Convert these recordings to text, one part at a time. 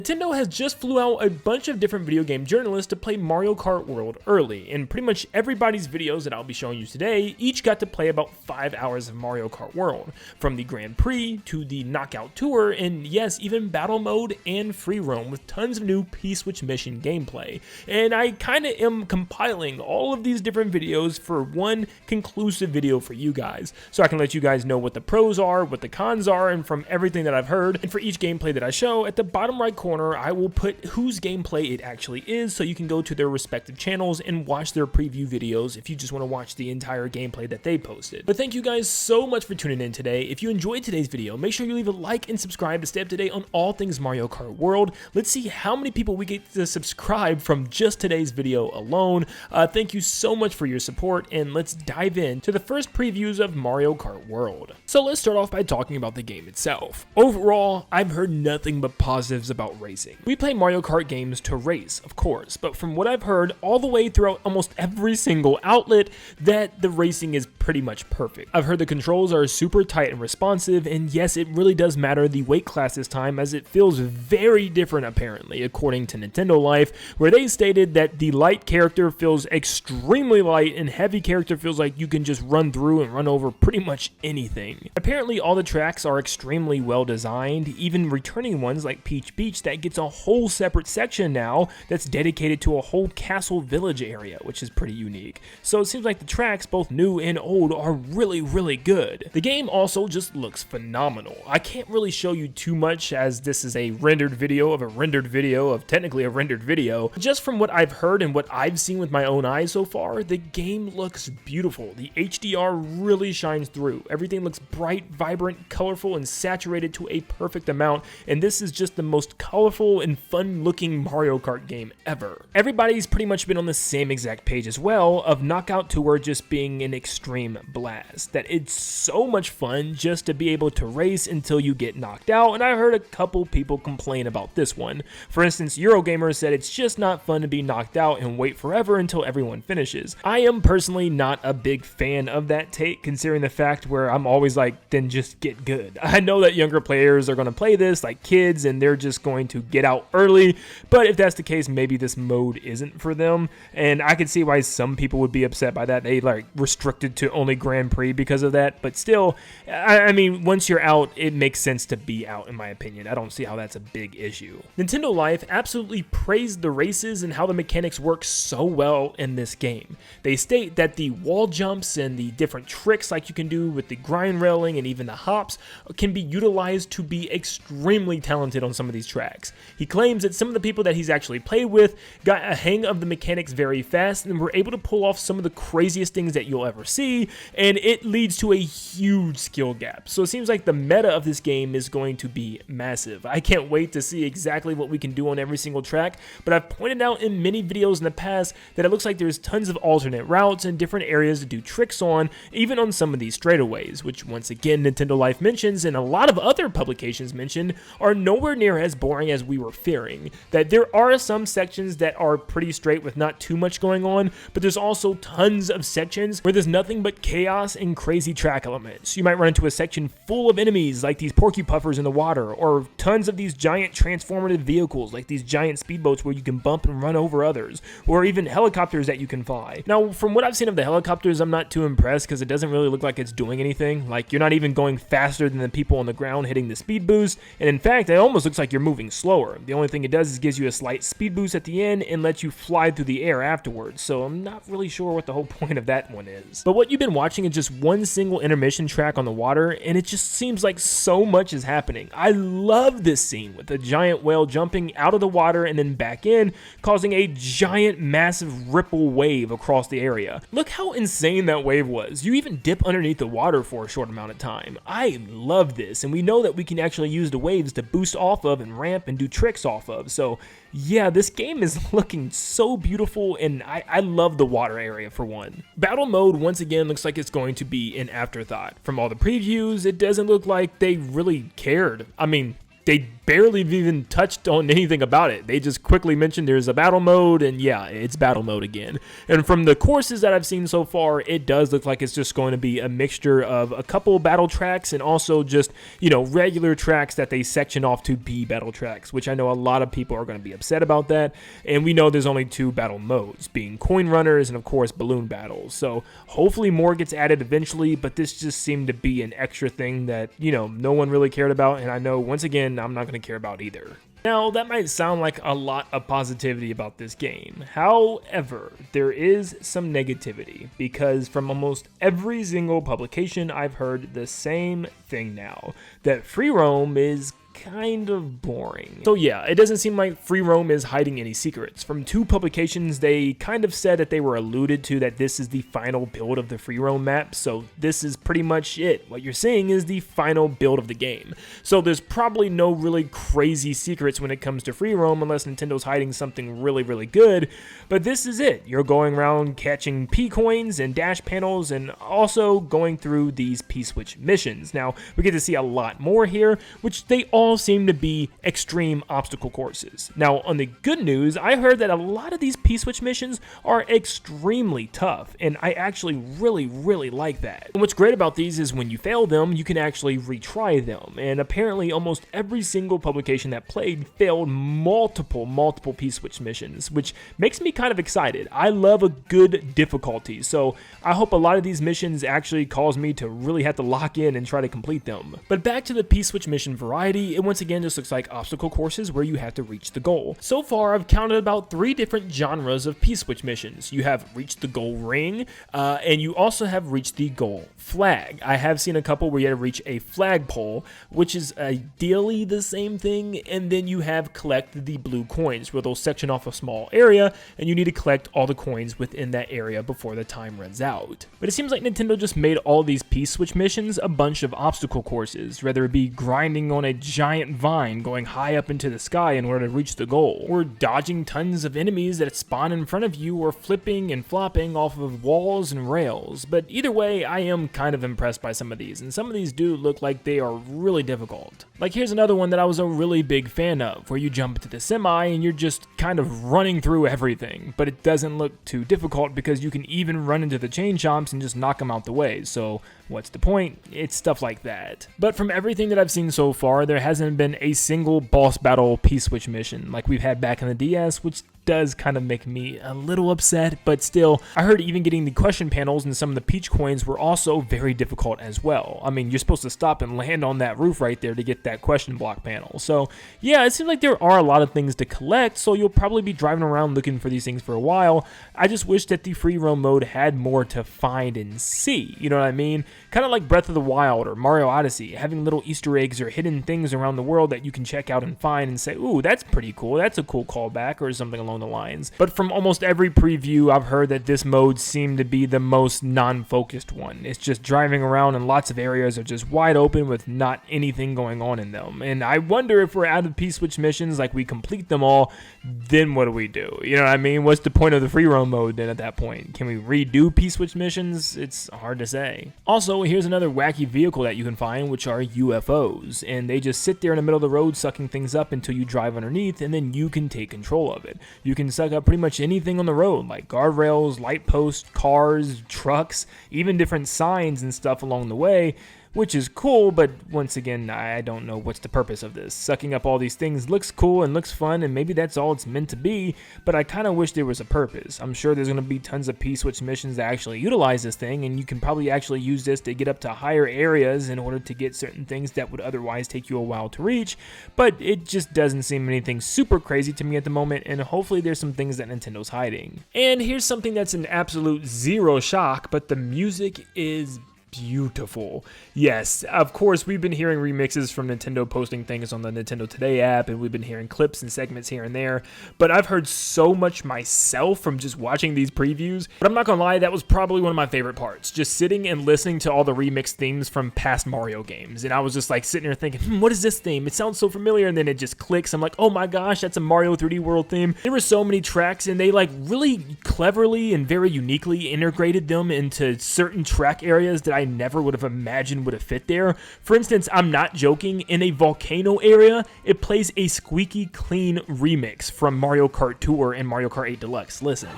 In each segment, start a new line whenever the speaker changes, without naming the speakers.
Nintendo has just flew out a bunch of different video game journalists to play Mario Kart World early, and pretty much everybody's videos that I'll be showing you today each got to play about 5 hours of Mario Kart World, from the Grand Prix to the Knockout Tour, and yes, even Battle Mode and Free Roam with tons of new P-Switch mission gameplay. And I kinda am compiling all of these different videos for one conclusive video for you guys, so I can let you guys know what the pros are, what the cons are, and from everything that I've heard. And for each gameplay that I show, at the bottom right corner I will put whose gameplay it actually is, so you can go to their respective channels and watch their preview videos if you just want to watch the entire gameplay that they posted. But thank you guys so much for tuning in today. If you enjoyed today's video, make sure you leave a like and subscribe to stay up to date on all things Mario Kart World. Let's see how many people we get to subscribe from just today's video alone. Thank you so much for your support, and let's dive into the first previews of Mario Kart World. So let's start off by talking about the game itself. Overall, I've heard nothing but positives about racing. We play Mario Kart games to race, of course, but from what I've heard all the way throughout almost every single outlet, that the racing is pretty much perfect. I've heard the controls are super tight and responsive, and yes, it really does matter the weight class this time, as it feels very different apparently, according to Nintendo Life, where they stated that the light character feels extremely light and heavy character feels like you can just run through and run over pretty much anything. Apparently all the tracks are extremely well designed, even returning ones like Peach Beach that gets a whole separate section now that's dedicated to a whole castle village area, which is pretty unique. So it seems like the tracks, both new and old, are really good. The game also just looks phenomenal. I can't really show you too much as this is a rendered video of a rendered video of technically a rendered video. Just from what I've heard and what I've seen with my own eyes so far, the game looks beautiful. The HDR really shines through. Everything looks bright, vibrant, colorful, and saturated to a perfect amount, and this is just the most colorful and fun looking Mario Kart game ever. Everybody's pretty much been on the same exact page as well, of Knockout Tour just being an extreme blast, that it's so much fun just to be able to race until you get knocked out, and I heard a couple people complain about this one. For instance, Eurogamer said it's just not fun to be knocked out and wait forever until everyone finishes. I am personally not a big fan of that take, considering the fact where I'm always like, then just get good. I know that younger players are going to play this like kids and they're just going to get out early, but if that's the case, maybe this mode isn't for them, and I could see why some people would be upset by that. They like restricted to only Grand Prix because of that, but still, I mean, once you're out, it makes sense to be out in my opinion. I don't see how that's a big issue. Nintendo Life absolutely praised the races and how the mechanics work so well in this game. They state that the wall jumps and the different tricks like you can do with the grind railing and even the hops can be utilized to be extremely talented on some of these tracks. He claims that some of the people that he's actually played with got a hang of the mechanics very fast and were able to pull off some of the craziest things that you'll ever see, and it leads to a huge skill gap. So it seems like the meta of this game is going to be massive. I can't wait to see exactly what we can do on every single track, but I've pointed out in many videos in the past that it looks like there's tons of alternate routes and different areas to do tricks on, even on some of these straightaways, which once again Nintendo Life mentions and a lot of other publications mentioned are nowhere near as boring as we were fearing. That there are some sections that are pretty straight with not too much going on, but there's also tons of sections where there's nothing but chaos and crazy track elements. You might run into a section full of enemies like these porcupuffers in the water, or tons of these giant transformative vehicles like these giant speedboats where you can bump and run over others, or even helicopters that you can fly. Now, from what I've seen of the helicopters, I'm not too impressed because it doesn't really look like it's doing anything. Like, you're not even going faster than the people on the ground hitting the speed boost, and in fact, it almost looks like you're moving slower. The only thing it does is gives you a slight speed boost at the end and lets you fly through the air afterwards, so I'm not really sure what the whole point of that one is. But what you've been watching is just one single intermission track on the water, and it just seems like so much is happening. I love this scene with the giant whale jumping out of the water and then back in, causing a giant massive ripple wave across the area. Look how insane that wave was. You even dip underneath the water for a short amount of time. I love this, and we know that we can actually use the waves to boost off of and ramp and do tricks off of, so yeah, this game is looking so beautiful, and I love the water area for one. Battle mode once again looks like it's going to be an afterthought. From all the previews, it doesn't look like they really cared. I mean, they barely even touched on anything about it. They just quickly mentioned there's a battle mode, and yeah, it's battle mode again. And from the courses that I've seen so far, it does look like it's just going to be a mixture of a couple battle tracks and also just, you know, regular tracks that they section off to be battle tracks, which I know a lot of people are going to be upset about that. And we know there's only 2 battle modes, being coin runners and of course balloon battles. So hopefully more gets added eventually, but this just seemed to be an extra thing that, you know, no one really cared about, and I know once again I'm not going to care about either. Now, that might sound like a lot of positivity about this game. However, there is some negativity, because from almost every single publication I've heard the same thing now, that free roam is kind of boring. So yeah, it doesn't seem like free roam is hiding any secrets. From 2 publications, they kind of said that they were alluded to that this is the final build of the free roam map, so this is pretty much it. What you're seeing is the final build of the game. So there's probably no really crazy secrets when it comes to free roam unless Nintendo's hiding something really, really good, but this is it. You're going around catching P-coins and dash panels and also going through these P-switch missions. Now, we get to see a lot more here, which they all seem to be extreme obstacle courses. Now, on the good news, I heard that a lot of these P-switch missions are extremely tough, and I actually really like that. And what's great about these is when you fail them, you can actually retry them, and apparently almost every single publication that played failed multiple P-switch missions, which makes me kind of excited. I love a good difficulty, so I hope a lot of these missions actually cause me to really have to lock in and try to complete them. But back to the P-switch mission variety, it once again just looks like obstacle courses where you have to reach the goal. So far, I've counted about 3 different genres of P-switch missions. You have reach the goal ring, and you also have reach the goal flag. I have seen a couple where you have to reach a flagpole, which is ideally the same thing, and then you have collect the blue coins, where they'll section off a small area, and you need to collect all the coins within that area before the time runs out. But it seems like Nintendo just made all these P-switch missions a bunch of obstacle courses, whether it be grinding on a giant vine going high up into the sky in order to reach the goal, or dodging tons of enemies that spawn in front of you, or flipping and flopping off of walls and rails. But either way, I am kind of impressed by some of these, and some of these do look like they are really difficult. Like here's another one that I was a really big fan of, where you jump into the semi and you're just kind of running through everything, but it doesn't look too difficult because you can even run into the chain chomps and just knock them out the way, so what's the point? It's stuff like that. But from everything that I've seen so far, there hasn't been a single boss battle P-switch mission like we've had back in the DS, which does kind of make me a little upset, but still, I heard even getting the question panels and some of the peach coins were also very difficult as well. I mean, you're supposed to stop and land on that roof right there to get that question block panel. So yeah, it seems like there are a lot of things to collect, so you'll probably be driving around looking for these things for a while. I just wish that the free roam mode had more to find and see, you know what I mean? Kind of like Breath of the Wild or Mario Odyssey, having little Easter eggs or hidden things around the world that you can check out and find and say, ooh, that's pretty cool, that's a cool callback, or something along the lines. But from almost every preview, I've heard that this mode seemed to be the most non-focused one. It's just driving around and lots of areas are just wide open with not anything going on in them. And I wonder if we're out of P-switch missions, like we complete them all, then what do we do? You know what I mean? What's the point of the free roam mode then at that point? Can we redo P-switch missions? It's hard to say. Also, here's another wacky vehicle that you can find, which are UFOs. And they just sit there in the middle of the road sucking things up until you drive underneath, and then you can take control of it. You can suck up pretty much anything on the road, like guardrails, light posts, cars, trucks, even different signs and stuff along the way, which is cool, but once again, I don't know what's the purpose of this. Sucking up all these things looks cool and looks fun, and maybe that's all it's meant to be, but I kind of wish there was a purpose. I'm sure there's going to be tons of P-switch missions that actually utilize this thing, and you can probably actually use this to get up to higher areas in order to get certain things that would otherwise take you a while to reach, but it just doesn't seem anything super crazy to me at the moment, and hopefully there's some things that Nintendo's hiding. And here's something that's an absolute zero shock, but the music is beautiful. Yes, of course, we've been hearing remixes from Nintendo posting things on the Nintendo Today app, and we've been hearing clips and segments here and there, but I've heard so much myself from just watching these previews. But I'm not gonna lie, that was probably one of my favorite parts, just sitting and listening to all the remix themes from past Mario games, and I was just like sitting there thinking, what is this theme? It sounds so familiar, and then it just clicks. I'm like, oh my gosh, that's a Mario 3D World theme. There were so many tracks, and they like really cleverly and very uniquely integrated them into certain track areas that I never would have imagined would have fit there. For instance, I'm not joking, in a volcano area, it plays a squeaky clean remix from Mario Kart Tour and Mario Kart 8 Deluxe. Listen.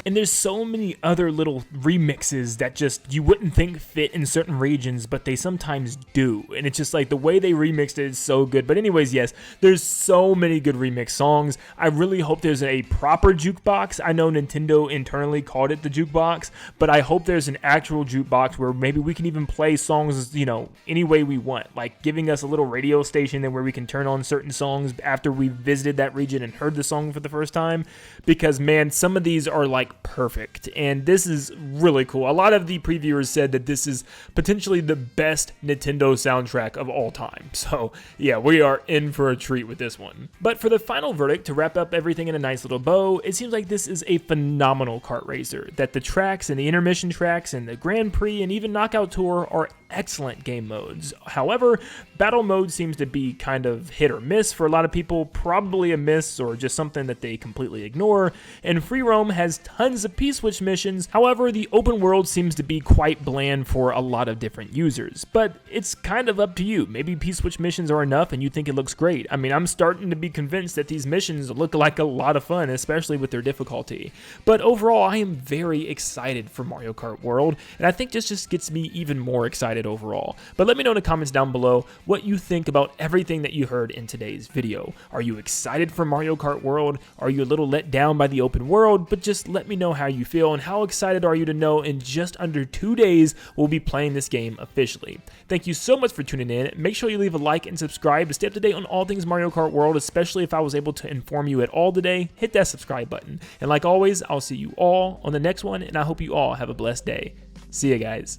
And there's so many other little remixes that just you wouldn't think fit in certain regions, but they sometimes do. And it's just like the way they remixed it is so good. But anyways, yes, there's so many good remix songs. I really hope there's a proper jukebox. I know Nintendo internally called it the jukebox, but I hope there's an actual jukebox where maybe we can even play songs, you know, any way we want. Like giving us a little radio station then where we can turn on certain songs after we visited that region and heard the song for the first time. Because man, some of these are like perfect, and this is really cool. A lot of the previewers said that this is potentially the best Nintendo soundtrack of all time. So yeah, we are in for a treat with this one. But for the final verdict, to wrap up everything in a nice little bow, it seems like this is a phenomenal kart racer. That the tracks and the intermission tracks and the Grand Prix and even Knockout Tour are excellent game modes. However, battle mode seems to be kind of hit or miss for a lot of people, probably a miss or just something that they completely ignore. And free roam has tons of P-switch missions. However, the open world seems to be quite bland for a lot of different users, but it's kind of up to you. Maybe P-switch missions are enough and you think it looks great. I mean, I'm starting to be convinced that these missions look like a lot of fun, especially with their difficulty. But overall, I am very excited for Mario Kart World, and I think this just gets me even more excited overall. But let me know in the comments down below what you think about everything that you heard in today's video. Are you excited for Mario Kart World? Are you a little let down by the open world? But just let me know how you feel, and how excited are you to know in just under 2 days we'll be playing this game officially. Thank you so much for tuning in. Make sure you leave a like and subscribe to stay up to date on all things Mario Kart World, especially if I was able to inform you at all today. Hit that subscribe button. And like always, I'll see you all on the next one, and I hope you all have a blessed day. See ya, guys.